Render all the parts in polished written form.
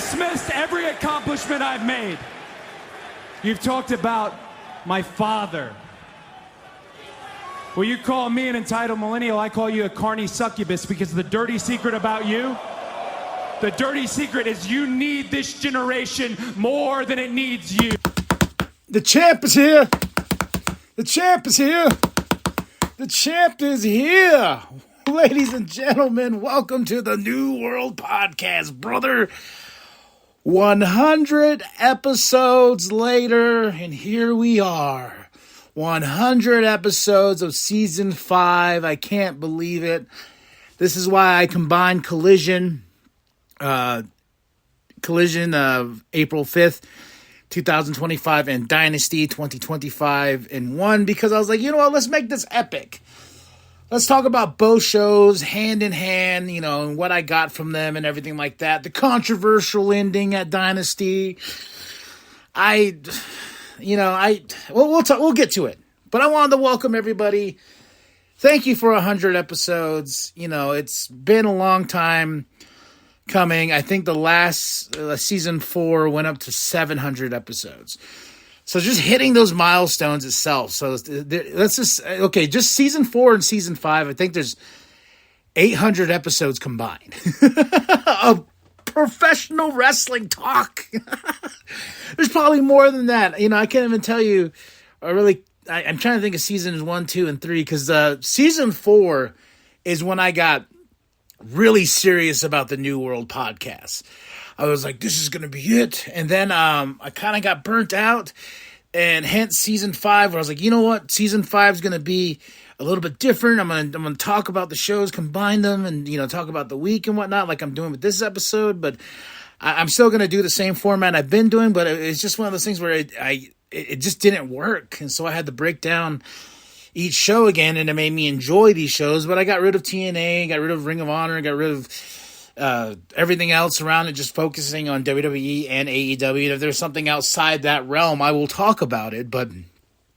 dismissed every accomplishment I've made. You've talked about my father. Well, you call me an entitled millennial, I call you a carny succubus, because the dirty secret about you, the dirty secret is you need this generation more than it needs you. The champ is here. The champ is here. The champ is here. Ladies and gentlemen, welcome to the New World Podcast, brother. 100 episodes later, and here we are. 100 episodes of season 5. I can't believe it. This is why I combined Collision of April 5th, 2025, and Dynasty 2025 in one, because I was like, you know what, let's make this epic. Let's talk about both shows hand in hand, and what I got from them and everything like that. The controversial ending at Dynasty. We'll get to it. But I wanted to welcome everybody. Thank you for 100 episodes. It's been a long time coming. I think the last season 4 went up to 700 episodes. So just hitting those milestones itself. So let's just season 4 and season 5. I think there's 800 episodes combined of professional wrestling talk. There's probably more than that. I can't even tell you. I'm trying to think of seasons 1, 2, and 3, because season 4 is when I got really serious about the New World Podcast. I was like, this is going to be it. And then I kind of got burnt out, and hence season 5, where I was like, you know what? Season 5 is going to be a little bit different. I'm going to talk about the shows, combine them, and, talk about the week and whatnot, like I'm doing with this episode. But I'm still going to do the same format I've been doing, but it's just one of those things where it just didn't work. And so I had to break down each show again, and it made me enjoy these shows. But I got rid of TNA, got rid of Ring of Honor, got rid of everything else around it, just focusing on WWE and AEW. And if there's something outside that realm, I will talk about it. But,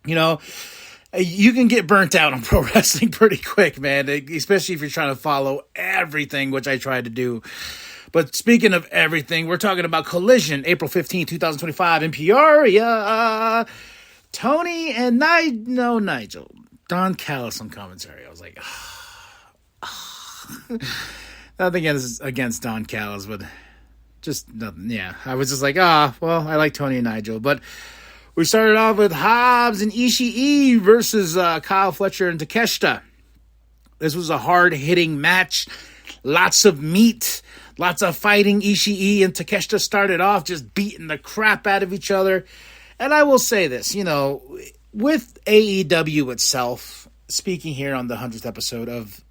you can get burnt out on pro wrestling pretty quick, man, especially if you're trying to follow everything, which I tried to do. But speaking of everything, we're talking about Collision, April 15, 2025, in Peoria. Tony and Nigel. Don Callis on commentary. I was like, nothing against Don Callis, but just nothing. Yeah, I was just like, I like Tony and Nigel. But we started off with Hobbs and Ishii versus Kyle Fletcher and Takeshita. This was a hard-hitting match. Lots of meat. Lots of fighting. Ishii and Takeshita started off just beating the crap out of each other. And I will say this, with AEW itself, speaking here on the 100th episode of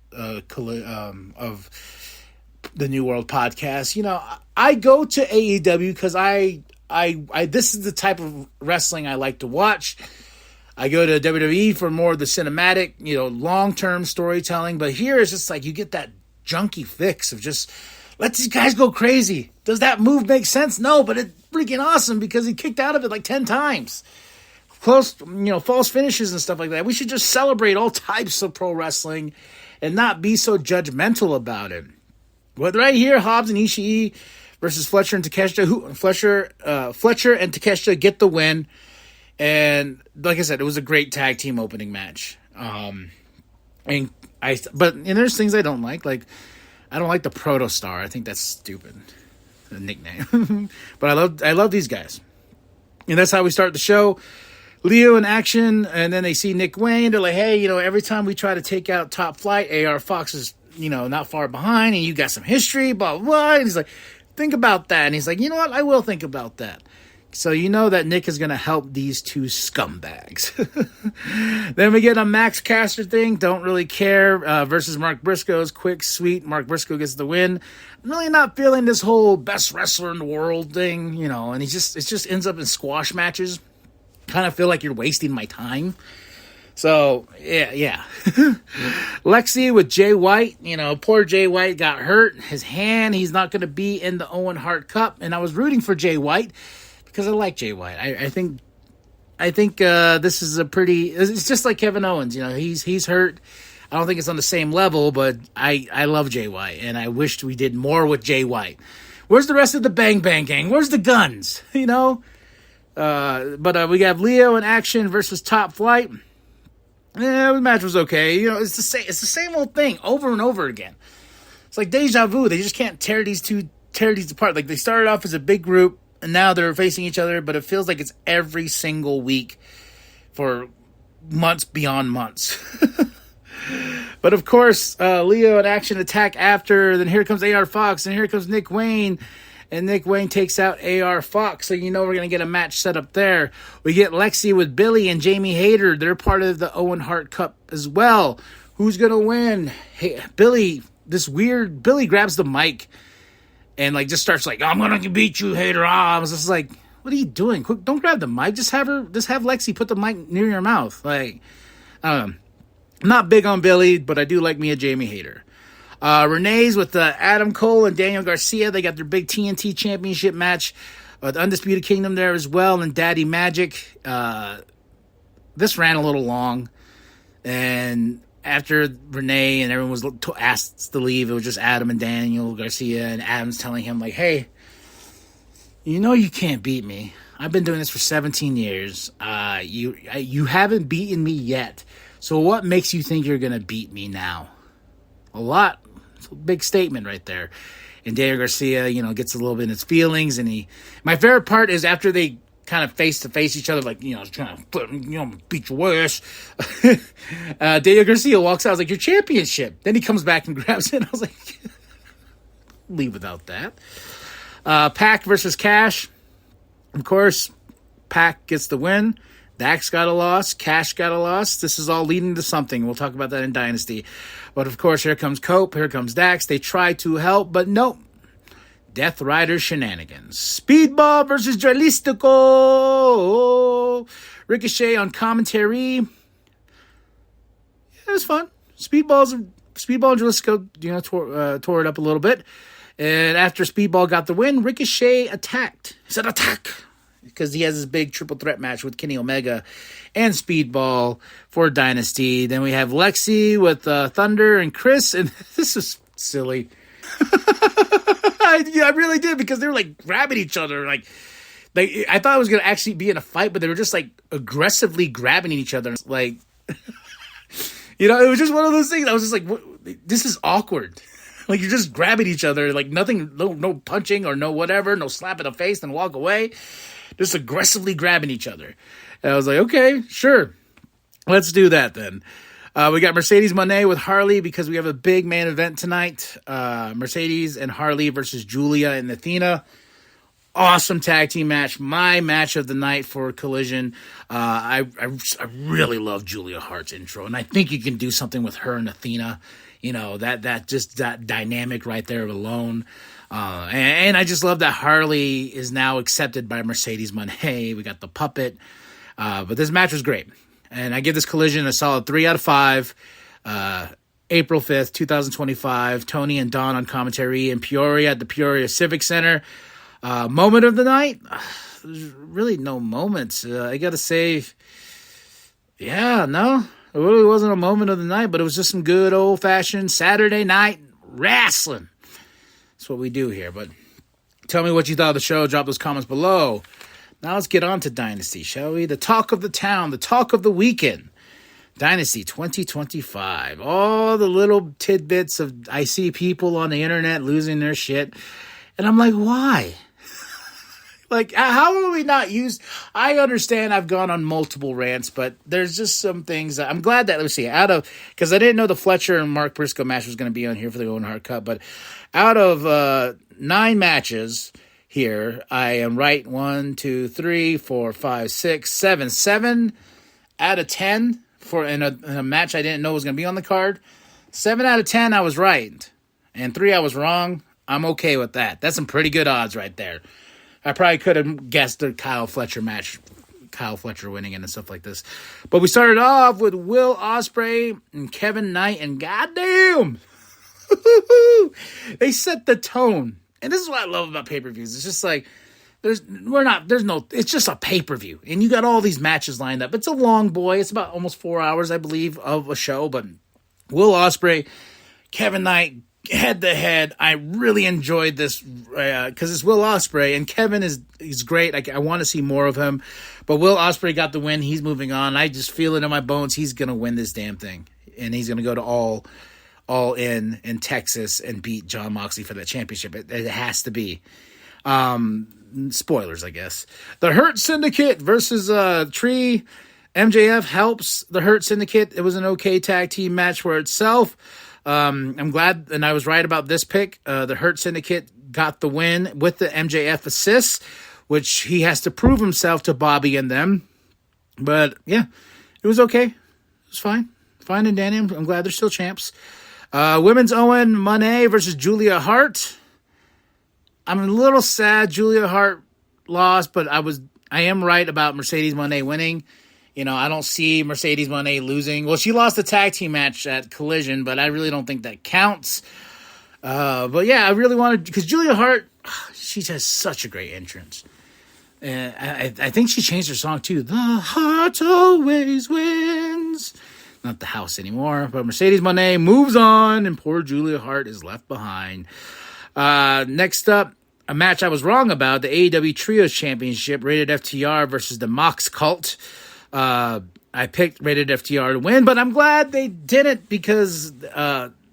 the New World Podcast, I go to AEW because I this is the type of wrestling I like to watch. I go to WWE for more of the cinematic, long-term storytelling. But here it's just like you get that junky fix of just let these guys go crazy. Does that move make sense? No, but it's freaking awesome because he kicked out of it like 10 times. Close, false finishes and stuff like that. We should just celebrate all types of pro wrestling and not be so judgmental about it. But right here, Hobbs and Ishii versus Fletcher and Takeshita. Fletcher and Takeshita get the win. And like I said, it was a great tag team opening match. But there's things I don't like. Like, I don't like the Proto Star. I think that's stupid. The nickname. But I love these guys. And that's how we start the show. Leo in action, and then they see Nick Wayne. They're like, hey, every time we try to take out Top Flight, AR Fox is, not far behind, and you got some history, blah, blah, blah. And he's like, think about that. And he's like, you know what? I will think about that. So that Nick is going to help these two scumbags. Then we get a Max Caster thing, don't really care, versus Mark Briscoe's quick, sweet. Mark Briscoe gets the win. I'm really not feeling this whole best wrestler in the world thing, and it just ends up in squash matches. Kind of feel like you're wasting my time. So, yeah. Lexi with Jay White. Poor Jay White got hurt. His hand, he's not going to be in the Owen Hart Cup. And I was rooting for Jay White because I like Jay White. I think this is it's just like Kevin Owens. He's hurt. I don't think it's on the same level, but I love Jay White. And I wished we did more with Jay White. Where's the rest of the Bang Bang Gang? Where's the guns? You know? But we got Leo in action versus Top Flight. The match was okay. You know, it's the same old thing over and over again. It's like deja vu. They just can't tear these apart. Like, they started off as a big group, and now they're facing each other, but it feels like it's every single week for months beyond months. But of course, Leo in action attack after, then here comes AR Fox, and here comes Nick Wayne, and Nick Wayne takes out AR Fox, so you know we're going to get a match set up there. We get Lexi with Billy and Jamie Hayter. They're part of the Owen Hart Cup as well. Who's going to win? Hey, Billy grabs the mic and like just starts like, I'm going to beat you, Hayter. I was just like, what are you doing? Quick, don't grab the mic. Just have Lexi put the mic near your mouth. Like, I don't know. I'm not big on Billy, but I do like me a Jamie Hayter. Renee's with Adam Cole and Daniel Garcia. They got their big TNT championship match. The Undisputed Kingdom there as well, and Daddy Magic. This ran a little long, and after Renee and everyone was asked to leave, it was just Adam and Daniel Garcia, and Adam's telling him like, hey, you know you can't beat me. I've been doing this for 17 years. You haven't beaten me yet. So what makes you think you're going to beat me now? A lot. It's a big statement right there. And Daniel Garcia, you know, gets a little bit in his feelings. And my favorite part is after they kind of face-to-face each other, like, you know, trying to, beat your ass. Daniel Garcia walks out. I was like, your championship. Then he comes back and grabs it. I was like, leave without that. Pac versus Cash. Of course, Pac gets the win. Dax got a loss. Cash got a loss. This is all leading to something. We'll talk about that in Dynasty. But, of course, here comes Cope. Here comes Dax. They try to help, but nope. Death Rider shenanigans. Speedball versus Jalisco. Ricochet on commentary. Yeah, it was fun. Speedball and Jalisco, you know, tore it up a little bit. And after Speedball got the win, Ricochet attacked. He said, attack! Because he has this big triple threat match with Kenny Omega and Speedball for Dynasty. Then we have Lexi with Thunder and Chris, and this is silly. I really did, because they were like grabbing each other. Like I thought it was gonna actually be in a fight, but they were just like aggressively grabbing each other. Like, you know, it was just one of those things. I was just like, this is awkward. Like, you're just grabbing each other, like nothing, no punching or no whatever, no slap in the face and walk away. Just aggressively grabbing each other. And I was like, okay, sure. Let's do that then. We got Mercedes Moné with Harley because we have a big main event tonight. Mercedes and Harley versus Julia and Athena. Awesome tag team match. My match of the night for Collision. I really love Julia Hart's intro, and I think you can do something with her and Athena. You know, that dynamic right there alone. And I just love that Harley is now accepted by Mercedes Moné. We got the puppet. But this match was great. And I give this Collision a solid 3 out of 5. April 5th, 2025. Tony and Don on commentary in Peoria at the Peoria Civic Center. Moment of the night? There's really no moments. I got to say, yeah, no. It really wasn't a moment of the night, but it was just some good old-fashioned Saturday night wrestling. That's what we do here. But tell me what you thought of the show. Drop those comments below. Now let's get on to Dynasty, shall we? The talk of the town, the talk of the weekend. Dynasty 2025. All the little tidbits of, I see people on the internet losing their shit. And I'm like, why? Like, how are we not used? I understand I've gone on multiple rants, but there's just some things that I'm glad that, let's see, because I didn't know the Fletcher and Mark Briscoe match was going to be on here for the Owen Hart Cup, but out of 9 matches here, I am right 1, 2, 3, 4, 5, 6, 7. 7 out of 10 in a match I didn't know was going to be on the card. 7 out of 10, I was right. And 3, I was wrong. I'm okay with that. That's some pretty good odds right there. I probably could have guessed the Kyle Fletcher match, Kyle Fletcher winning and stuff like this. But we started off with Will Ospreay and Kevin Knight, and goddamn, they set the tone. And this is what I love about pay-per-views. It's just like, it's just a pay-per-view. And you got all these matches lined up. It's a long boy. It's about almost 4 hours, I believe, of a show. But Will Ospreay, Kevin Knight, head to head, I really enjoyed this because it's Will Ospreay and Kevin he's great. I want to see more of him, but Will Ospreay got the win. He's moving on. I just feel it in my bones. He's gonna win this damn thing, and he's gonna go to all in Texas and beat Jon Moxley for the championship. It has to be. Spoilers, I guess. The Hurt Syndicate versus Tree. MJF helps the Hurt Syndicate. It was an okay tag team match for itself. I'm glad, and I was right about this pick. The Hurt Syndicate got the win with the MJF assist, which he has to prove himself to Bobby and them. But yeah, it was okay. It was fine. Fine and dandy. I'm glad they're still champs. Women's Owen Monet versus Julia Hart. I'm a little sad Julia Hart lost, but I am right about Mercedes Moné winning. You know, I don't see Mercedes Moné losing. Well, she lost the tag team match at Collision, but I really don't think that counts. But yeah, I really wanted, because Julia Hart, she has such a great entrance. And I think she changed her song too. The heart always wins. Not the house anymore, but Mercedes Moné moves on, and poor Julia Hart is left behind. Next up, a match I was wrong about, the AEW Trios Championship, Rated FTR versus the Mox Cult. I picked Rated FTR to win, but I'm glad they didn't, because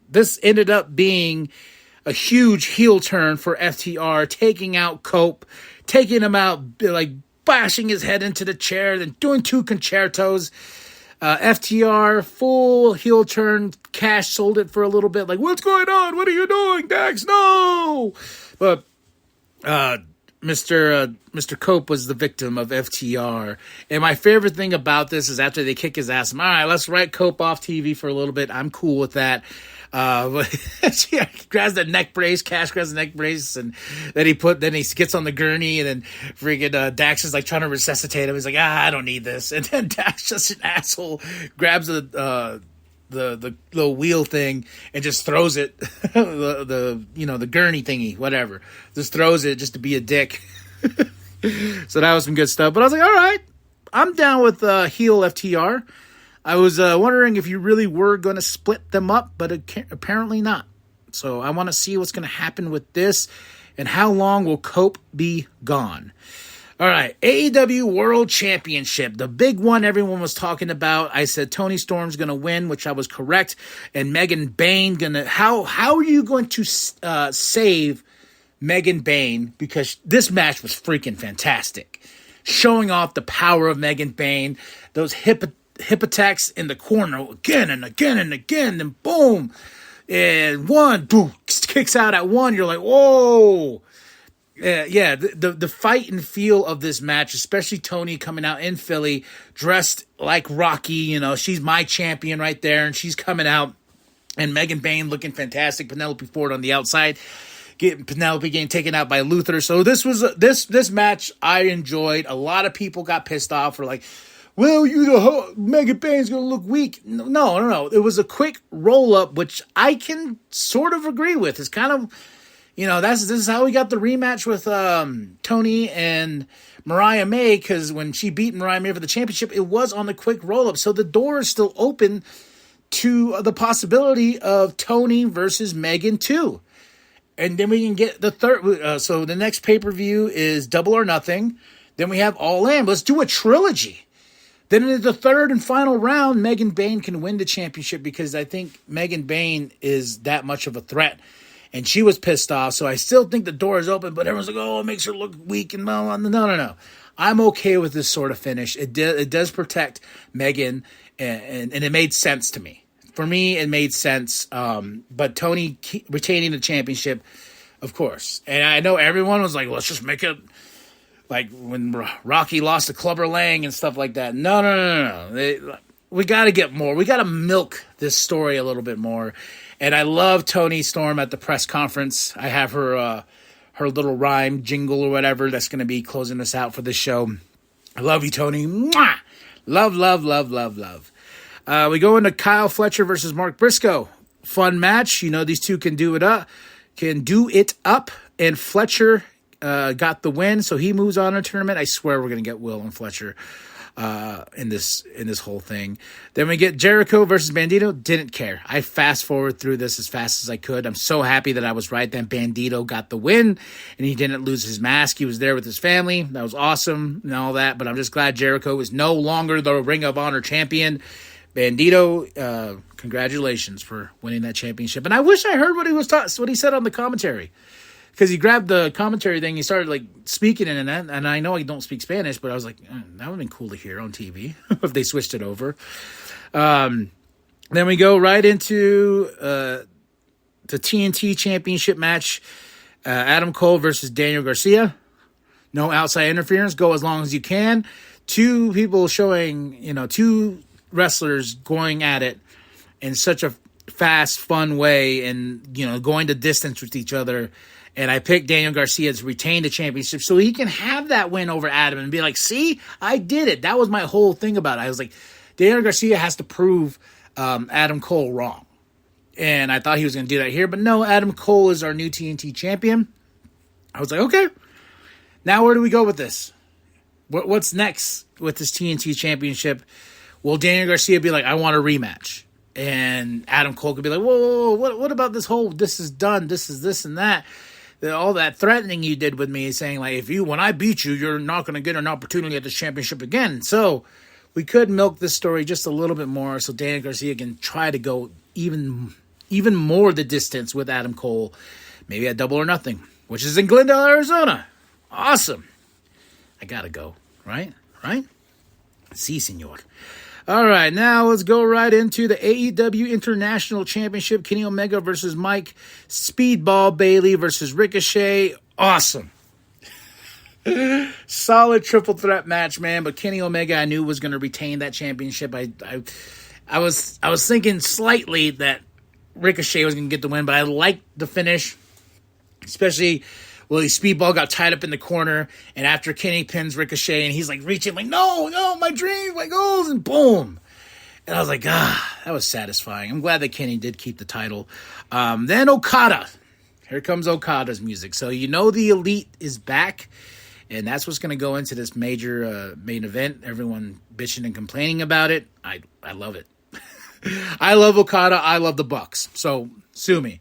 this ended up being a huge heel turn for FTR, taking out Cope, taking him out, like bashing his head into the chair, then doing 2 concertos. FTR, full heel turn. Cash sold it for a little bit. Like, what's going on? What are you doing, Dax? No! But Mr. Cope was the victim of FTR. And my favorite thing about this is after they kick his ass, all right, let's write Cope off TV for a little bit. I'm cool with that. But she grabs the neck brace, Cash grabs the neck brace, and then he gets on the gurney, and then freaking Dax is like trying to resuscitate him. He's like, I don't need this. And then Dax, just an asshole, grabs the little wheel thing and just throws it, the gurney thingy, whatever. Just throws it just to be a dick. So that was some good stuff. But I was like, all right, I'm down with heel FTR. I was wondering if you really were going to split them up, but apparently not. So I want to see what's going to happen with this, and how long will Cope be gone. All right, AEW World Championship, the big one everyone was talking about. I said Toni Storm's going to win, which I was correct, and Megan Bayne going to... How are you going to save Megan Bayne? Because this match was freaking fantastic. Showing off the power of Megan Bayne, those hip attacks in the corner again and again and again, then boom, and one, boom, kicks out at one. You're like, whoa. Yeah, the fight and feel of this match, especially Toni coming out in Philly, dressed like Rocky, she's my champion right there, and she's coming out, and Megan Bayne looking fantastic, Penelope Ford on the outside, Penelope getting taken out by Luther. So this was this match I enjoyed. A lot of people got pissed off, were like, well, Megan Bayne's going to look weak. No. It was a quick roll-up, which I can sort of agree with. It's kind of, this is how we got the rematch with Toni and Mariah May, because when she beat Mariah May for the championship, it was on the quick roll-up. So the door is still open to the possibility of Toni versus Megan too. And then we can get the third. So the next pay-per-view is Double or Nothing. Then we have All In. Let's do a trilogy. Then in the third and final round, Megan Bayne can win the championship, because I think Megan Bayne is that much of a threat. And she was pissed off, so I still think the door is open, but everyone's like, oh, it makes her look weak. And no. I'm okay with this sort of finish. It does protect Megan, and it made sense to me. For me, it made sense. But Toni retaining the championship, of course. And I know everyone was like, let's just make it like when Rocky lost to Clubber Lang and stuff like that. No. We got to get more. We got to milk this story a little bit more. And I love Toni Storm at the press conference. I have her little rhyme jingle or whatever that's going to be closing us out for this show. I love you, Toni. Mwah! Love. We go into Kyle Fletcher versus Mark Briscoe. Fun match. These two can do it up. And Fletcher got the win, so he moves on to the tournament. I swear we're going to get Will and Fletcher. in this whole thing. Then we get Jericho versus Bandito. Didn't care. I fast forward through this as fast as I could. I'm so happy that I was right. Then Bandito got the win, and he didn't lose his mask. He was there with his family. That was awesome and all that. But I'm just glad Jericho is no longer the Ring of Honor champion. Bandito, congratulations for winning that championship. And I wish I heard what he said on the commentary. Because he grabbed the commentary thing, he started like speaking in it, and I know I don't speak Spanish, but I was like, that would have been cool to hear on TV if they switched it over. Then we go right into the TNT Championship match, Adam Cole versus Daniel Garcia. No outside interference. Go as long as you can. Two people showing, two wrestlers going at it in such a fast, fun way, and going the distance with each other. And I picked Daniel Garcia to retain the championship so he can have that win over Adam and be like, see, I did it. That was my whole thing about it. I was like, Daniel Garcia has to prove Adam Cole wrong. And I thought he was going to do that here. But no, Adam Cole is our new TNT champion. I was like, okay, now where do we go with this? What's next with this TNT championship? Will Daniel Garcia be like, I want a rematch? And Adam Cole could be like, whoa, what about this whole, this is done, this is this and that. All that threatening you did with me, saying like, when I beat you, you're not going to get an opportunity at this championship again. So we could milk this story just a little bit more so Daniel Garcia can try to go even more the distance with Adam Cole, maybe at Double or Nothing, which is in Glendale, Arizona. Awesome. I got to go, right? Si, senor. All right, now let's go right into the AEW International Championship. Kenny Omega versus Mike Speedball Bailey versus Ricochet. Awesome. Solid triple threat match, man. But Kenny Omega, I knew was going to retain that championship. I was thinking slightly that Ricochet was going to get the win, but I liked the finish, especially Willie Speedball got tied up in the corner, and after Kenny pins Ricochet, and he's like reaching, like, no, my dreams, my goals, and boom. And I was like, that was satisfying. I'm glad that Kenny did keep the title. Then Okada. Here comes Okada's music. So the Elite is back, and that's what's going to go into this major main event. Everyone bitching and complaining about it. I love it. I love Okada. I love the Bucks. So sue me.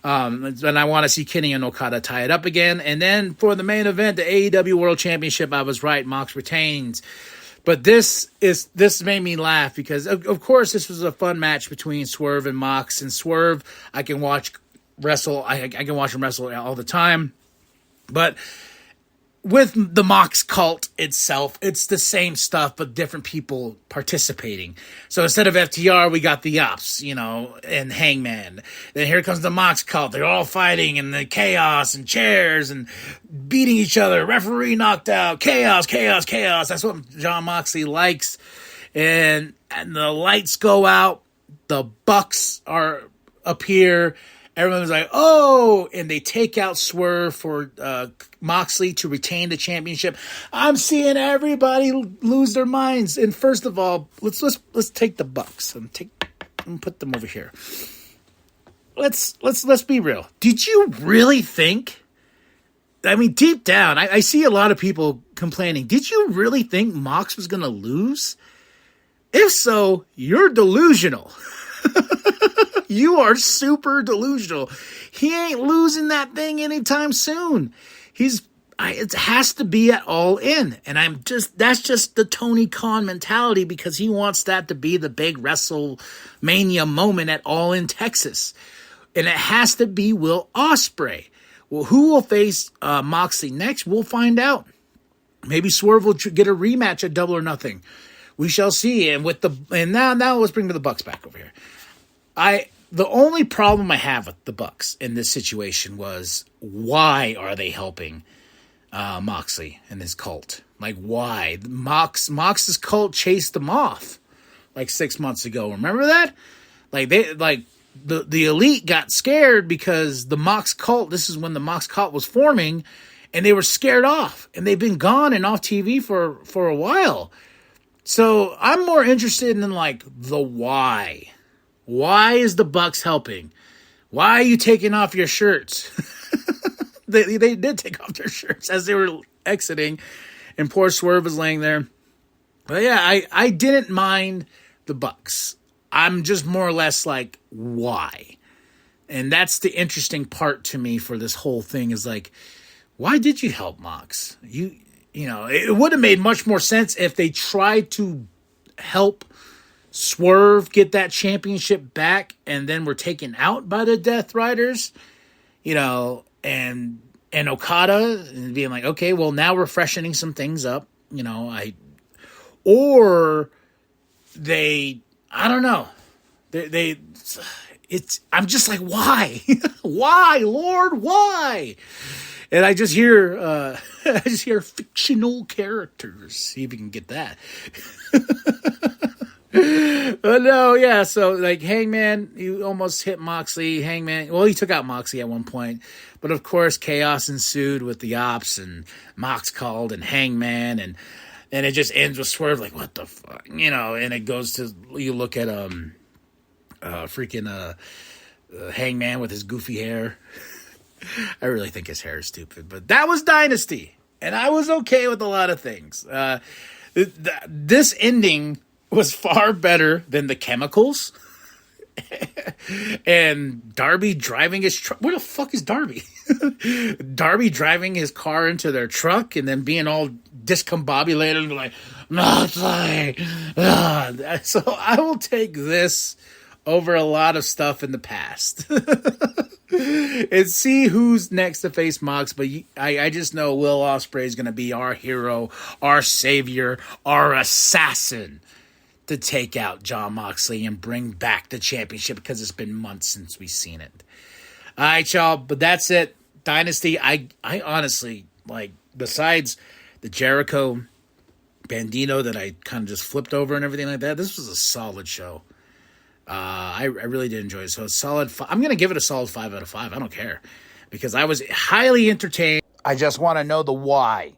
And I want to see Kenny and Okada tie it up again. And then for the main event, the AEW World Championship, I was right. Mox retains. But this made me laugh because, of course, this was a fun match between Swerve and Mox. And Swerve, I can watch wrestle. I can watch him wrestle all the time. But with the Mox cult itself, it's the same stuff, but different people participating. So instead of FTR, we got the Ops, and Hangman. Then here comes the Mox cult. They're all fighting, and the chaos and chairs and beating each other. Referee knocked out. Chaos. That's what Jon Moxley likes. And the lights go out. The Bucks appear. Everyone's like, oh, and they take out Swerve for Moxley to retain the championship. I'm seeing everybody lose their minds. And first of all, let's take the Bucks and put them over here. Let's be real. Did you really think? I mean, deep down, I see a lot of people complaining. Did you really think Mox was going to lose? If so, you're delusional. You are super delusional. He ain't losing that thing anytime soon. It has to be at All In. And that's just the Tony Khan mentality because he wants that to be the big WrestleMania moment at All In Texas. And it has to be Will Ospreay. Well, who will face Moxley next? We'll find out. Maybe Swerve will get a rematch at Double or Nothing. We shall see. And now let's bring the Bucks back over here. The only problem I have with the Bucks in this situation was why are they helping Moxley and his cult? Like, why? Mox's cult chased them off like 6 months ago. Remember that? The Elite got scared because the Mox cult, this is when the Mox cult was forming, and they were scared off. And they've been gone and off TV for a while. So I'm more interested in the why. Why is the Bucks helping? Why are you taking off your shirts? They did take off their shirts as they were exiting, and poor Swerve was laying there. But yeah, I didn't mind the Bucks. I'm just more or less like, why? And that's the interesting part to me for this whole thing is like, why did you help Mox? You know, it would have made much more sense if they tried to help Swerve get that championship back and then were taken out by the Death Riders, you know, and Okada and being like, okay, well, now we're freshening some things up, you know, I don't know. I'm just like, why? Why, Lord? Why? And I just hear fictional characters. See if you can get that. But no, yeah, so like Hangman, he almost hit Moxley. Hangman, well, he took out Moxley at one point. But of course, chaos ensued with the Ops and Mox called and Hangman and it just ends with Swerve like, what the fuck? You know, and it goes to, you look at Hangman with his goofy hair. I really think his hair is stupid, but that was Dynasty, and I was okay with a lot of things. This ending was far better than the Chemicals and Darby driving his truck. Where the fuck is Darby? Darby driving his car into their truck and then being all discombobulated and like, nothing. So I will take this over a lot of stuff in the past. And see who's next to face Mox, but I just know Will Ospreay is going to be our hero, our savior, our assassin to take out Jon Moxley and bring back the championship because it's been months since we've seen it. All right, y'all, but that's it. Dynasty, I honestly, like, besides the Jericho Bandito that I kind of just flipped over and everything like that, this was a solid show. I really did enjoy it. So solid. I'm going to give it a solid 5 out of 5. I don't care because I was highly entertained. I just want to know the why.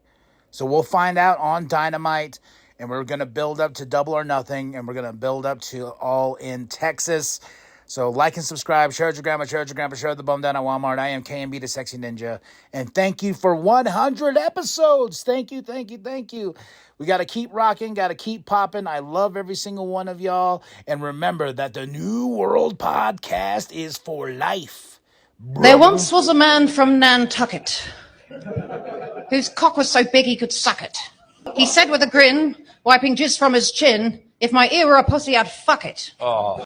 So we'll find out on Dynamite, and we're going to build up to Double or Nothing, and we're going to build up to All in Texas. So like and subscribe. Share with your grandma. Share with your grandpa. Share the bum down at Walmart. I am KMB, the Sexy Ninja. And thank you for 100 episodes. Thank you, thank you, thank you. We got to keep rocking. Got to keep popping. I love every single one of y'all. And remember that the New World Podcast is for life. There once was a man from Nantucket whose cock was so big he could suck it. He said with a grin, wiping jizz from his chin, if my ear were a pussy, I'd fuck it. Oh.